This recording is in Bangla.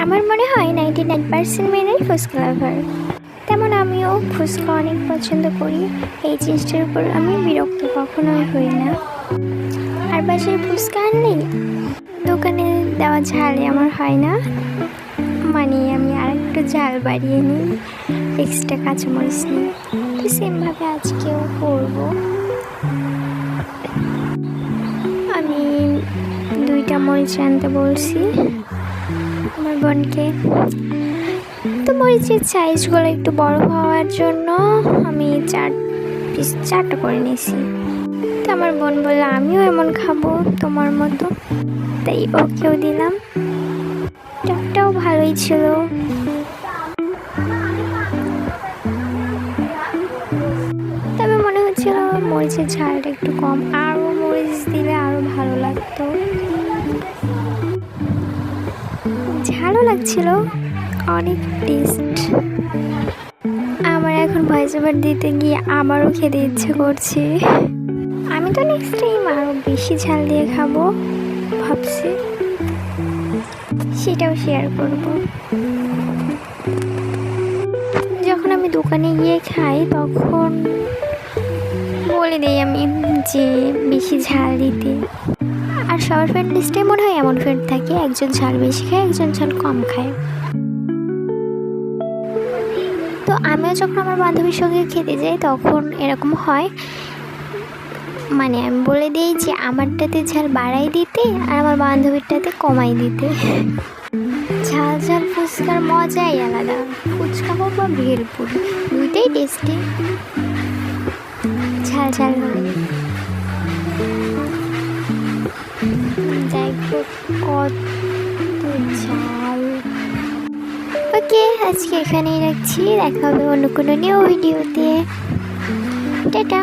আমার মনে হয় 99% মেয়েরাই ফুচকা লাভার। তেমন আমিও ফুচকা অনেক পছন্দ করি। এই জিনিসটার উপর আমি বিরক্ত কখনোই হই না। আর বাসায় ফুচকা আনলেই দোকানে দেওয়া ঝালে আমার হয় না, মানে আমি আরেকটু ঝাল বাড়িয়ে নিই, এক্সট্রা কাঁচামরিচ নিই। তো সেমভাবে আজকেও করবো। আমি 2টা মরিচ আনতে বলছি আমার বোনকে। তো মরিচের সাইজগুলো একটু বড় হওয়ার জন্য আমি 4টা করে নিয়েছি। তো আমার বোন বললো আমিও এমন খাবো তোমার মতো, তাই ওকেও দিলাম। টকটাও ভালোই ছিল। তবে মনে হচ্ছিল মরিচের ঝালটা একটু কম, আরও মরিচ দিলে আরও ভালো লাগতো। ঝালও লাগছিল, অনেক টেস্ট। আমার এখন ভয়েস ওভার দিতে গিয়ে আবারও খেতে ইচ্ছে করছে। আমি তো নেক্সট টাইম আরও বেশি ঝাল দিয়ে খাবো ভাবছি, সেটাও শেয়ার করব। যখন আমি দোকানে গিয়ে খাই তখন বলে দিই আমি যে বেশি ঝাল দিতে। আর সবার ফ্রেন্ড লিস্টে মনে হয় এমন ফ্রেন্ড থাকে, একজন ঝাল বেশি খায়, একজন ঝাল কম খায়। তো আমিও যখন আমার বান্ধবীর সঙ্গে খেতে যাই তখন এরকম হয়, মানে আমি বলে দিই যে আমারটাতে ঝাল বাড়াই দিতে আর আমার বান্ধবীরটাতে কমাই দিতে। ঝাল ঝাল ফুচকার মজাই আলাদা। ফুচকা হোক বা ভেলপুরি, দুইটাই টেস্টি ঝাল ঝাল হলে। যাই হোক, কত ঝাল। ওকে, আজকে এখানেই রাখছি, দেখা হবে অন্য কোনো নিউ ভিডিওতে। টাটা।